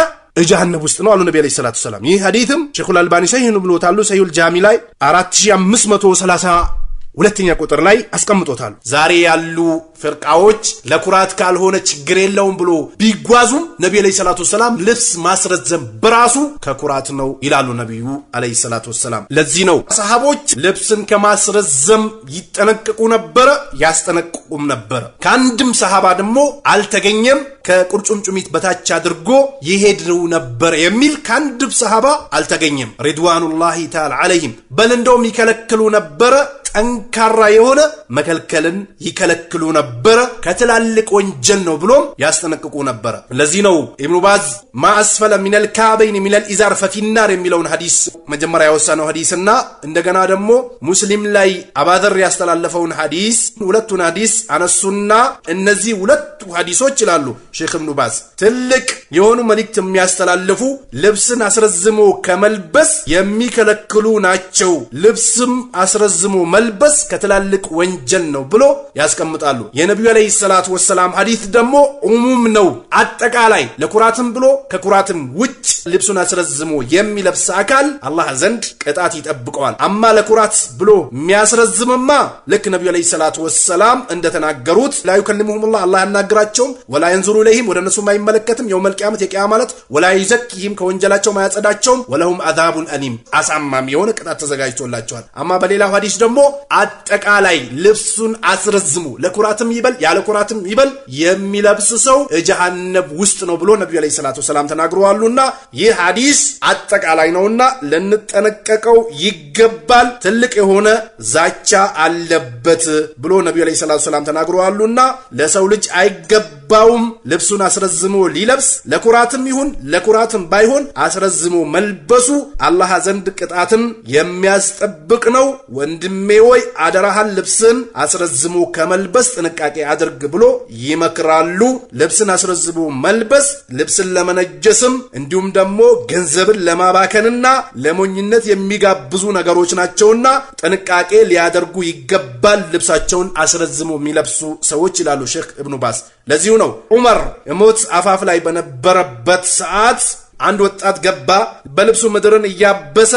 ጀሃነም ውስጥ ነው አሉ ነብዩ አለይሂ ሰላቱ ወሰለም። ይህ ሐዲስም ሼኹል አልባኒ ሰሂህ ነው ብሎታል። ሰሂሁል ጃሚ ላይ 4532ኛ ቁጥር ላይ አስቀምጦታል። ዛሬ ያሉ ፍርቃዎች ለኩራት ካልሆነ ችግር የለውም ብሎ ቢጓዙም ነብዩ አለይሂ ሰላቱ ወሰለም ልብስ ማስረዘም በራሱ ከኩራት ነው ይላሉ ነብዩ አለይሂ ሰላቱ ወሰለም። ለዚህ ነው ሰሃቦች ልብስን ከማስረዘም ይጠነቀቁ ነበር፣ ያስጠነቅቁም ነበር። ከአንድም ሰሃባ ደግሞ አልተገኘም ከቁርጭምጭሚት በታች አድርጎ ይሄድው ነበር የሚል ከአንድም ሰሃባ አልተገኘም ሪድዋኑላሂ ተዓላ ዐለይሂም። በል እንደውም ይከለክሉ ነበር፣ ጠንካራ የሆነ መከልከልን ይከለክሉ ነበር፣ ከትላልቅ ወንጀል ነው ብሎም ያስጠነቅቁ ነበር። ለዚህ ነው ኢብኑ ባዝ ማአስፈለ ሚነል ካበይን ሚነል ኢዛር ፈፊናር የሚለውን ሐዲስ መጀመሪያ ያወሳነው ሐዲስና እንደገና ደግሞ ሙስሊም ላይ አባደር ያስተላለፈውን ሐዲስ ሁለቱን ሐዲስ አነሱና እነዚህ ሁለቱ ሐዲሶች ይላሉ ሼክ ኢብኑ ባዝ ትልቅ የሆኑ መልእክት የሚያስተላልፉ ልብስን አስረዝሞ ከመልበስ የሚከለክሉ ናቸው። ልብስም አስረዝሞ መልበስ ከትላልቅ ወንጀል ነው ብሎ ያስቀምጣሉ። የነብዩ አለይሂ ሰላቱ ወሰለም ሐዲስ ደግሞ ዑሙም ነው፣ አጠቃላይ ለኩራትም ብሎ ከኩራትም ውጭ ልብሱን አስረዝሞ የሚለብስ አካል አላህ ዘንድ ቅጣት ይጠብቀዋል። አማ ለኩራት ብሎ የሚያስረዝምማ ልክ ነብዩ አለይሂ ሰላቱ ወሰለም እንደተናገሩት ላ ይከልሙሁሙላህ አላህ ያናግራቸውም ወላ ينظሩ ኢለይሂም ወደ እነሱ ማይመለከትም የውመል ቂያመት የቂያማ ማለት ወላ ይዘኪሂም ከወንጀላቸው ማያጸዳቸውም ወለሁም አዛቡን አሊም አሳማም የሆነ ቅጣት ተዘጋጅቶላቸዋል። አማ በሌላው ሐዲስ ደግሞ አጠቃላይ ልብሱን አስረዝሙ ለኩራትም ይበል ያለ ኩራትም ይበል የሚለብስ ሰው ጀሃነም ውስጥ ነው ብሎ ነብዩ አለይሂ ሰላቱ ወሰለም ተናግረዋልና ይህ ሐዲስ አጠቃላይ ነውና ልንጠነቀቀው ይገባል። ትልቅ የሆነ ዛቻ አለበት ብሎ ነብዩ አለይሂ ሰላቱ ወሰለም ተናግረዋልና ለሰው ልጅ አይገባውም ልብሱን አስረዝሞ ሊለብስ። ለኩራትም ይሁን ለኩራትም ባይሆን አስረዝሞ መልበሱ አላህ ዘንድ ቅጣትን የሚያስጠብቅ ነው። ወንድሜ ወይ አደራህን ልብስን አስረዝሞ ከመልበስ ጥንቃቄ አድርግ ብሎ ይመክራሉ። ልብስን አስረዝሞ መልበስ ልብስን ለመነጀስም እንዲሁም ደግሞ ገንዘብን ለማባከንና ለሞኝነት የሚጋብዙ ነገሮች ናቸውና ጥንቃቄ ሊያደርጉ ይገባል ልብሳቸውን አስረዝሞ የሚለብሱ ሰዎች ይላሉ ሼክ ኢብኑ ባዝ። ለዚሁ ነው ዑመር ሞት አፋፍ ላይ በነበረበት ሰዓት አንድ ወጣት ገባ፣ በልብሱ ምድርን እያበሰ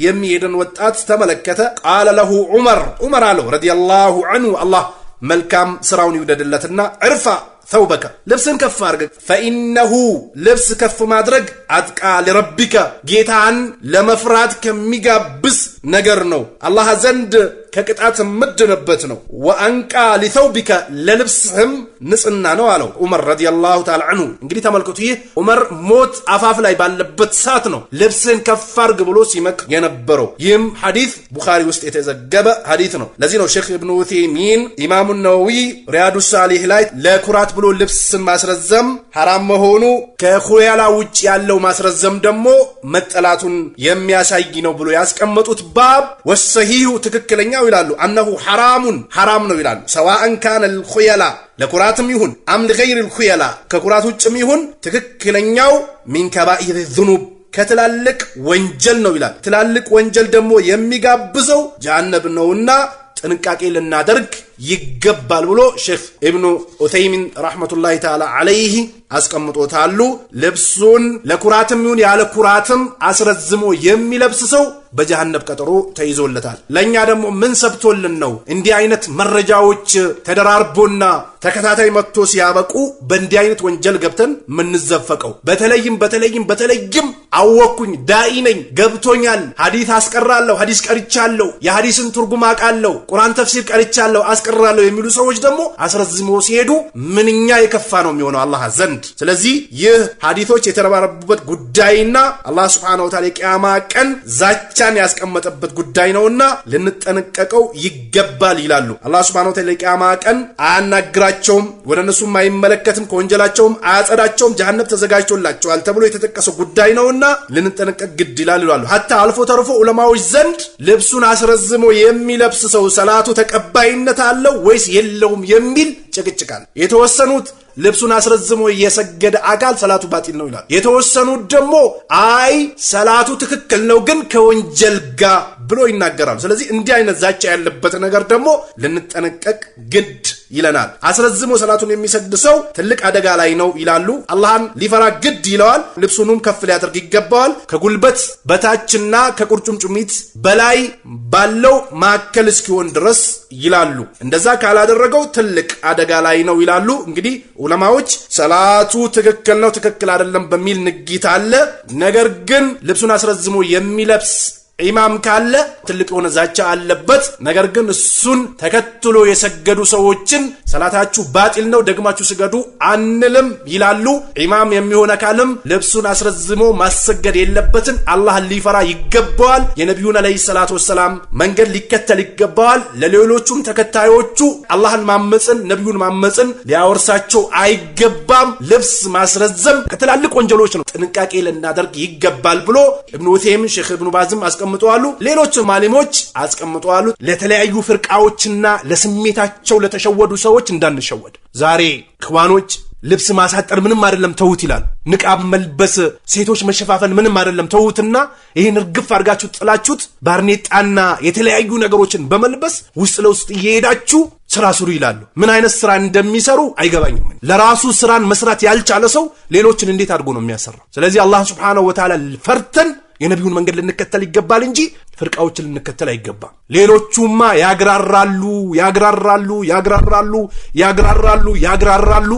የሚሄድን ወጣት ተመለከተ። ቃለ ለሁ ዑመር አለው ረዲየላሁ ዐንሁ አላህ መልካም ስራውን ይውደድለትና ዕርፋ ተውበከ ልብስን ከፍ አድርግ፣ ፈኢነሁ ልብስ ከፍ ማድረግ አጥቃ ለረቢከ ጌታን ለመፍራት ከሚጋብስ ነገር ነው፣ አላህ ዘንድ ከቅጣት ምድንበት ነው። ወአንቃ ሊተውቢከ ለልብስህም ንጽህና ነው አለው ዑመር ረዲየላሁ ተዓላ ዐንሁ። እንግዲህ ተመልከቱ፣ ይህ ዑመር ሞት አፋፍ ላይ ባለበት ሰዓት ነው ልብስን ከፍ አድርግ ብሎ ሲመክር የነበረው። ይህም ሐዲስ ቡኻሪ ውስጥ የተዘገበ ሐዲስ ነው። ለዚህ ነው ሼክ ኢብኑ ዑሰይሚን ኢማሙ ነወዊ ሪያዱ ሳሊህ ላይ ለኩራት ብሎ ልብስን ማስረዘም ሐራም መሆኑ ከኹያላ ውጭ ያለው ማስረዘም ደግሞ መጠላቱን የሚያሳይ ነው ብሎ ያስቀመጡት ባብ ወሰሂሁ ትክክለኛው ይላሉ አነሁ ሐራም ነው ይላሉ። ሰዋአን ካነ الخيላ ለኩራትም ይሁን አም ለገይር الخيላ ከኩራት ውጭም ይሁን ትክክለኛው ሚን ከባኢር الذنوب ከትላልቅ ወንጀል ነው ይላል። ትላልቅ ወንጀል ደግሞ የሚጋብዘው ጀሃነም ነውና ጥንቃቄ ልናደርግ ይገባል ብሎ ሼክ ኢብኑ ዑሰይሚን ረህመቱላሂ ተዓላ ዐለይሂ አስቀምጦታሉ። ልብሱን ለኩራትም ይሁን ያለ ኩራትም አስረዝሞ የሚለብስ ሰው በጀሃነም ቀጠሮ ተይዞለታል። ለኛ ደግሞ ምን ሰብቶልን ነው እንዲህ አይነት መረጃዎች ተደራርቦና ተከታታይ መጥቶ ሲያበቁ በእንዲህ አይነት ወንጀል ገብተን ምንዘፈቀው? በተለይም አወኩኝ ዳኢ ነኝ ገብቶኛል ሐዲስ አስቀራለሁ ሐዲስ ቀርቻለሁ የሐዲስን ትርጉም አውቃለሁ ቁርአን ተፍሲር ቀርቻለሁ አስቀራለሁ የሚሉ ሰዎች ደግሞ አስረዝመው ሲሄዱ ምንኛ የከፋ ነው የሚሆነው አላህ ዘንድ። ስለዚህ ይህ ሐዲሶች የተረባረቡበት ጉዳይና አላህ Subhanahu Wa Ta'ala የቂያማ ቀን ዛቻን ያስቀመጠበት ጉዳይ ነውና ልንጠነቀቀው ይገባል ይላሉ። አላህ Subhanahu Wa Ta'ala የቂያማ ቀን አያናግራቸውም፣ ወደ እነሱም አይመለከትም፣ ከወንጀላቸውም አያጸዳቸውም፣ ጀሃነም ተዘጋጅቶላቸዋል ተብሎ የተጠቀሰው ጉዳይ ነውና ልንጠነቀቅ ግድ ይላል ይላሉ። ሐታ አልፎ ተርፎ ዑለማዎች ዘንድ ልብሱን አስረዝሞ የሚለብስ ሰው ሰላቱ ተቀባይነት አለው ወይስ የለውም የሚል ጭቅጭቃል። የተወሰኑት ልብሱን አስረዝሞ የሰገደ አካል ሰላቱ ባጢል ነው ይላል። የተወሰኑት ደግሞ አይ ሰላቱ ትክክል ነው ግን ከወንጀል ጋር ብሎ ይናገራሉ። ስለዚህ እንዲህ አይነት ዛቻ ያለበት ነገር ደግሞ ልንጠነቀቅ ግድ ይለናል። አስረዝሞ ሰላቱን የሚሰግድ ሰው ትልቅ አደጋ ላይ ነው ይላሉ። አላህን ሊፈራ ግድ ይለዋል። ልብሱንም ከፍ ሊያደርግ ይገባዋል። ከጉልበት በታችና ከቁርጭምጭሚት በላይ ባለው ማከል እስኪሆን ድረስ ይላሉ። እንደዛ ካላደረገው ትልቅ አደጋ ላይ ነው ይላሉ። እንግዲህ ዑለማዎች ሰላቱ ትክክል ነው ትክክል አይደለም በሚል ንግት አለ። ነገር ግን ልብሱን አስረዝሞ የሚለብስ ኢማም ካለ ትልቅ የሆነ ዛቻ አለበት። ነገር ግን እሱን ተከትሎ የሰገዱ ሰዎችን ሰላታችሁ ባጢል ነው ደግማችሁ ስገዱ አንልም ይላሉ። ኢማም የሚሆን አካልም ልብሱን አስረዝሞ ማሰገድ የለበትም። አላህን ሊፈራ ይገባዋል። የነቢዩን አለይሂ ሰላቱ ወሰላም መንገድ ሊከተል ይገባዋል። ለሌሎቹም ተከታዮቹ አላህን ማመጽን ነቢዩን ማመጽን ሊያወርሳቸው አይገባም። ልብስ ማስረዘም ከትላልቅ ወንጀሎች ነው፣ ጥንቃቄ ልናደርግ ይገባል ብሎ ኢብኑ ዑሰይሚን ሼክ ኢብኑ ባዝም አስቀምጠዋሉ። ሌሎች ማሊሞች አስቀምጠዋሉ። ለተለያዩ ፍርቃዎችና ለስሜታቸው ለተሸወዱ ሰዎች እንዳንሸወድ። ዛሬ ክዋኖች ልብስ ማሳጠር ምንም አይደለም ተውት ይላል። ንቃብ መልበስ ሴቶች መሸፋፈን ምንም አይደለም ተውትና ይሄን እርግፍ አድርጋችሁ ጥላችሁት ባርኔጣና የተለያዩ ነገሮችን በመልበስ ውስጥ ለውስጥ እየሄዳችሁ ስራ ስሩ ይላሉ። ምን አይነት ስራ እንደሚሰሩ አይገባኝም። ለራሱ ስራን መስራት ያልቻለ ሰው ሌሎችን እንዴት አድርጎ ነው የሚያሰራው? ስለዚህ አላህ Subhanahu Wa Ta'ala ፈርተን የነቢዩን መንገድ ልንከተል ይገባል እንጂ ፍርቃዎችን ልንከተል አይገባም። ሌሎቹማ ያግራራሉ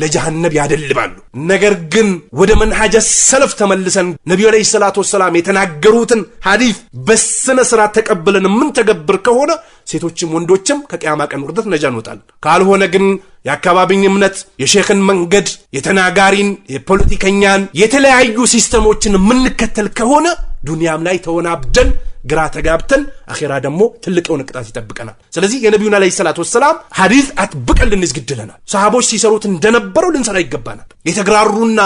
ለጀሃነም ያደልባሉ። ነገር ግን ወደ መንሐጀ ሰለፍ ተመልሰን ነብዩ አለይሂ ሰላቱ ወሰላም የተናገሩትን ሐዲስ በስነ ስርዓት ተቀብለን ምን ተገብር ከሆነ ሴቶችም ወንዶችም ከቂያማ ቀን ውርደት ነጃ እንወጣለን። ካልሆነ ግን የአካባቢን እምነት የሼኽን መንገድ የተናጋሪን የፖለቲከኛን የተለያዩ ሲስተሞችን ምንከተል ከሆነ ዱንያም ላይ ተወናብደን ግራ ተጋብተን አኺራ ደግሞ ትልቅ የሆነ ቅጣት ይጠብቀናል። ስለዚህ የነብዩን አለይሂ ሰላቱ ወሰላም ሐዲስ አጥብቀን ልንዝግድለናል። ሰሃቦች ሲሰሩት እንደነበረው ልንሰራ ይገባናል። የተግራሩና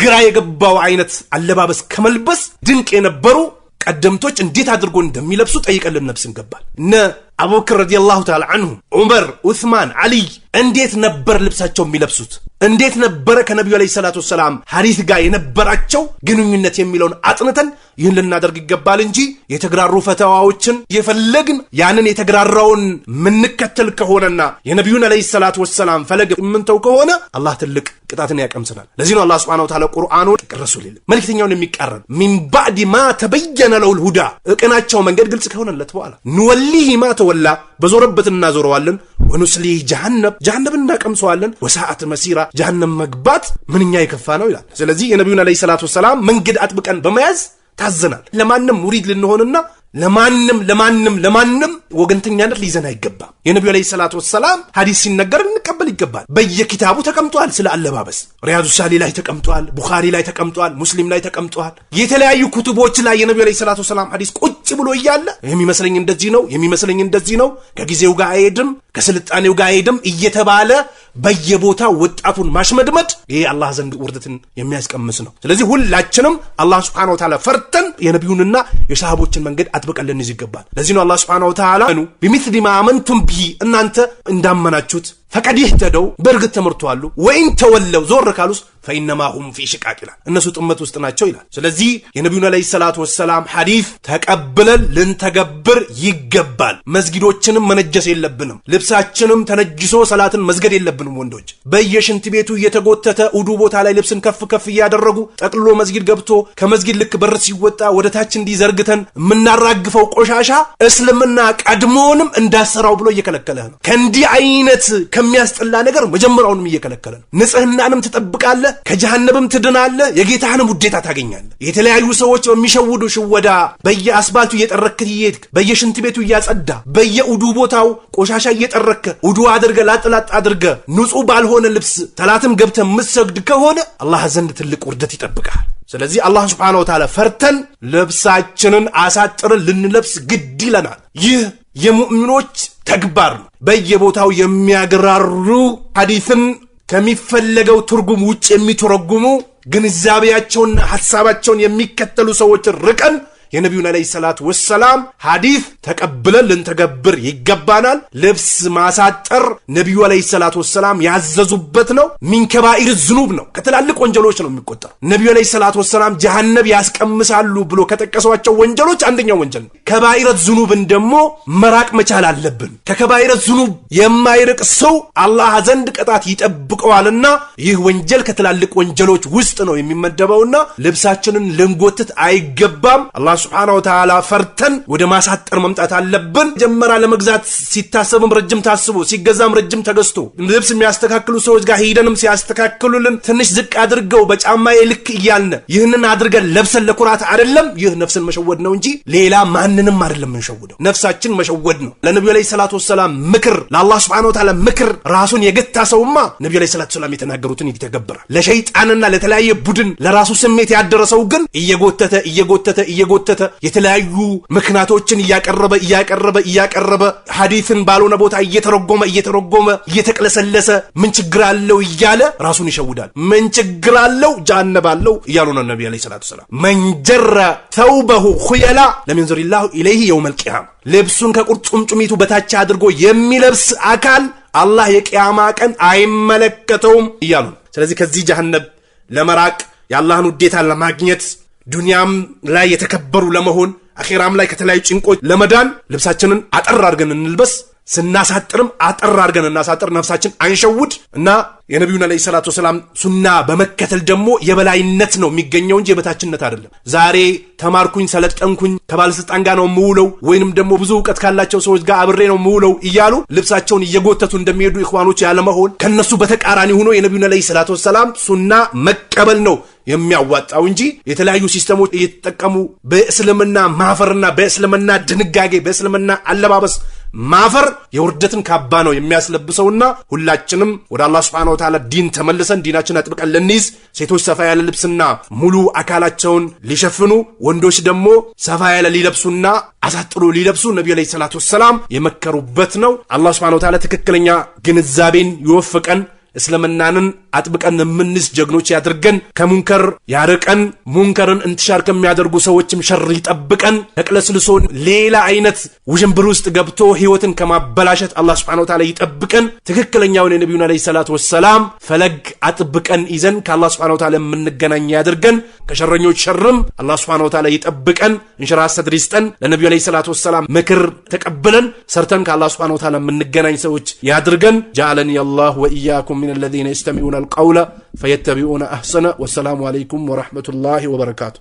ግራ የገባው አይነት አለባበስ ከመልበስ ድንቅ የነበሩ ቀደምቶች እንዴት አድርጎ እንደሚለብሱ ጠይቀን ልንለብስ እንገባል። እነ አቡበክር ረዲየላሁ ተዓላ አንሁ፣ ዑመር፣ ዑስማን፣ አሊ እንዴት ነበር ልብሳቸው የሚለብሱት? እንዴት ነበር ከነብዩ አለይሂ ሰላቱ ወሰላም ሐዲስ ጋር የነበራቸው ግንኙነት የሚለውን አጥንተን ይህን ልናደርግ ይገባል እንጂ የተግራሩ ፈተዋዎችን የፈለግን ያንን የተግራራውን ምንከተል ከሆነና የነብዩን አለይሂ ሰላቱ ወሰላም ፈለግ ምንተው ከሆነ አላህ ትልቅ ቅጣትን ያቀምሰናል። ለዚህ ነው አላህ Subhanahu Wa Ta'ala ቁርአኑን ረሱል መልእክተኛውን የሚቃረን ሚን ባዕድ ማ ተበየነ ለሁል ሁዳ እቅናቸው መንገድ ግልጽ ከሆነለት በኋላ ንወሊሂ ማ ተወላ በዞረበት እናዞረዋለን፣ ወኑስሊሂ ጀሃነም እናቀምሰዋለን፣ ወሰዓት መሲራ ጀሃነም መግባት ምንኛ የከፋ ነው ይላል። ስለዚህ የነብዩን አለይሂ ሰላቱ ወሰላም መንገድ አጥብቀን በመያዝ ታዘናል። ለማንም ሙሪድ ልንሆንና ለማንም ወገንተኛነት ሊዘና አይገባም። የነብዩ አለይሂ ሰላቱ ወሰላም ሐዲስ ሲነገር እንቀበል ይገባል። በየኪታቡ ተቀምጧል። ስለ አለባበስ ሪያዱ ሳሊ ላይ ተቀምጧል፣ ቡኻሪ ላይ ተቀምጧል፣ ሙስሊም ላይ ተቀምጧል። የተለያዩ ኩቱቦች ላይ የነብዩ አለይሂ ሰላቱ ወሰላም ሐዲስ ቁጭ ብሎ እያለ የሚመስለኝ እንደዚህ ነው ከጊዜው ጋር አይሄድም ከስልጣኔው ጋር አይሄድም እየተባለ በየቦታው ወጣቱን ማሽመድመድ ይሄ አላህ ዘንድ ውርደትን የሚያስቀምስ ነው። ስለዚህ ሁላችንም አላህ Subhanahu Wa Ta'ala ፈርተን የነብዩንና የሰሃቦችን መንገድ አጥብቀን ልንይዝ ይገባል። ለዚህ ነው አላህ Subhanahu Wa Ta'ala በሚስሊ ማ አመንቱም ቢ እናንተ እንዳመናችሁት ፈቀድ ይህተደው በእርግጥ ተመርቷሉ ወይን ተወለው ዞር ካሉስ ፈኢነማ ሁም ፊ ሽቃቅ ይላል። እነሱ ጥመት ውስጥ ናቸው ይላል። ስለዚህ የነብዩን አለይሂ ሰላቱ ወሰላም ሐዲስ ተቀብለን ልንተገብር ይገባል። መስጊዶችንም መነጀስ የለብንም። ልብሳችንም ተነጅሶ ሰላትን መስገድ የለብንም። ወንዶች በየሽንት ቤቱ እየተጎተተ ውዱ ቦታ ላይ ልብስን ከፍ እያደረጉ ጠቅልሎ መስጊድ ገብቶ ከመስጊድ ልክ በር ሲወጣ ወደ ታች እንዲዘርግተን የምናራግፈው ቆሻሻ እስልምና ቀድሞንም እንዳሰራው ብሎ እየከለከለ ነው። ከእንዲህ አይነት ከሚያስጠላ ነገር መጀመሪያውንም እየከለከለ ነው። ንጽህናንም ትጠብቃለህ፣ ከጀሃነምም ትድናለህ የጌታህንም ውዴታ ታገኛለህ። የተለያዩ ሰዎች በሚሸውዱ ሽወዳ በየአስፋልቱ እየጠረክት ይሄድክ በየሽንት ቤቱ እያጸዳ በየኡዱ ቦታው ቆሻሻ እየጠረከ ኡዱ አድርገ ላጥላጥ አድርገ ንጹህ ባልሆነ ልብስ ተላትም ገብተ መስገድ ከሆነ አላህ ዘንድ ትልቅ ውርደት ይጠብቃል። ስለዚህ አላህ Subhanahu Wa Ta'ala ፈርተን ልብሳችንን አሳጥረን ልንለብስ ግድ ይለናል። ይህ የሙእሚኖች ተግባር ነው። በየቦታው የሚያግራሩ ሐዲስን ከሚፈለገው ትርጉም ውጭ የሚተረጉሙ ግንዛቤያቸውና ሐሳባቸውን የሚከተሉ ሰዎች ርቀን የነብዩን አለይሂ ሰላቱ ወሰላም ሐዲስ ተቀብለን ልንተገብር ይገባናል። ልብስ ማሳጠር ነብዩ አለይሂ ሰላቱ ወሰላም ያዘዙበት ነው። ሚን ከባኢር ዝኑብ ነው፣ ከትላልቅ ወንጀሎች ነው የሚቆጠረው። ነብዩ አለይሂ ሰላቱ ወሰላም ጀሃነም ያስቀምሳሉ ብሎ ከጠቀሷቸው ወንጀሎች አንደኛው ወንጀል ነው። ከባኢር ዝኑብን ደግሞ መራቅ መቻል አለብን። ከከባኢር ዝኑብ የማይርቅ ሰው አላህ ዘንድ ቅጣት ይጠብቀዋልና ይህ ወንጀል ከትላልቅ ወንጀሎች ውስጥ ነው የሚመደበውና ልብሳችንን ልንጎትት አይገባም። አላህ Subhanahu Wa Ta'ala ፈርተን ወደ ማሳጠር መምጣት አለብን። ጀመራ ለመግዛት ሲታሰብም ረጅም ታስቦ ሲገዛም ረጅም ተገዝቶ ልብስ የሚያስተካክሉ ሰዎች ጋር ሄደንም ሲያስተካክሉልን ትንሽ ዝቅ አድርገው በጫማዬ ልክ እያልን ይህንን አድርገን ለብሰን ለኩራት አይደለም። ይህ ነፍስን መሸወድ ነው እንጂ ሌላ ማንንም አይደለም እንሸውደው። ነፍሳችን መሸወድ ነው። ለነብዩ አለይሂ ሰላቱ ወሰላም ምክር ለአላህ Subhanahu Wa Ta'ala ምክር ራሱን የገታ ሰውማ ነብዩ አለይሂ ሰላቱ ወሰላም የተናገሩትን ይተገብራል። ለሸይጣንና ለተለያየ ቡድን ለራሱ ስሜት ያደረሰው ግን እየጎተተ የተለያዩ ምክንያቶችን እያቀረበ ሐዲስን ባልሆነ ቦታ እየተረጎመ እየተቀለሰለሰ ምን ችግር አለው እያለ ራሱን ይሸውዳል። ምን ችግር አለው ጀሃነም አለው እያሉ ነው ነብዩ አለይሂ ሰላቱ ሰላም። መንጀረ ተውበሁ ኹየላ ለሚንዘሪላሁ ኢለይሂ የውመል ቂያማ ልብሱን ከቁርጭምጭሚቱ በታች አድርጎ የሚለብስ አካል አላህ የቂያማ ቀን አይመለከተውም እያሉ። ስለዚህ ከዚህ ጀሃነም ለመራቅ የአላህን ውዴታ ለማግኘት ዱንያም ላይ የተከበሩ ለመሆን አኺራም ላይ ከተለያዩ ጭንቆች ለመዳን ልብሳችንን አጠር አድርገን እንልበስ። ስናሳጥርም አጠር አድርገን እናሳጥር። ነፍሳችን አንሸውድ እና የነብዩን አለይሂ ሰላቱ ወሰላም ሱና በመከተል ደግሞ የበላይነት ነው የሚገኘው እንጂ የበታችነት አይደለም። ዛሬ ተማርኩኝ ሰለጠንኩኝ ከባለስልጣን ጋር ነው የምውለው ወይንም ደግሞ ብዙ ዕውቀት ካላቸው ሰዎች ጋር አብሬ ነው የምውለው እያሉ ልብሳቸውን እየጎተቱ እንደሚሄዱ ኢኽዋኖች ያለመሆን ከነሱ በተቃራኒ ሆኖ የነብዩን አለይሂ ሰላቱ ወሰላም ሱና መቀበል ነው የሚያዋጣው እንጂ የተለያዩ ሲስተሞች እየተጠቀሙ በእስልምና ማፈርና በእስልምና ድንጋጌ በእስልምና አለባበስ ማፈር የውርደትን ካባ ነው የሚያስለብሰውና ሁላችንም ወደ አላህ Subhanahu Wa Ta'ala ዲን ተመልሰን ዲናችን አጥብቀን ልንይዝ። ሴቶች ሰፋ ያለ ልብስና ሙሉ አካላቸውን ሊሸፍኑ፣ ወንዶች ደግሞ ሰፋ ያለ ሊለብሱና አሳጥሩ ሊለብሱ ነብዩ አለይሂ ሰላቱ ወሰላም የመከሩበት ነው። አላህ Subhanahu Wa Ta'ala ትክክለኛ ግንዛቤን ይወፍቀን። እስልምናንን አጥብቀን ምንስ ጀግኖች ያድርገን። ከሙንከር ያርቀን። ሙንከርን እንትሻር ከሚያደርጉ ሰዎችም ሸር ይጠብቀን። ተቅለስልሶን ሌላ አይነት ውዥንብር ውስጥ ገብቶ ህይወትን ከማበላሸት አላህ Subhanahu Wa Ta'ala ይጠብቀን። ትክክለኛውን የነብዩን አለይሂ ሰላቱ ወሰላም ፈለግ አጥብቀን ይዘን ከአላህ Subhanahu Wa Ta'ala የምንገናኝ ያድርገን። ከሸረኞች ሸርም አላህ Subhanahu Wa Ta'ala ይጠብቀን። እንሽራህ ሰድር ይስጠን። ለነብዩ አለይሂ ሰላቱ ወሰላም ምክር ተቀብለን ሰርተን ከአላህ Subhanahu Wa Ta'ala የምንገናኝ ሰዎች ያድርገን። ጀዐለኒ አላህ ወኢያኩም من الذين يستمعون القول فيتبعون أحسنه والسلام عليكم ورحمة الله وبركاته.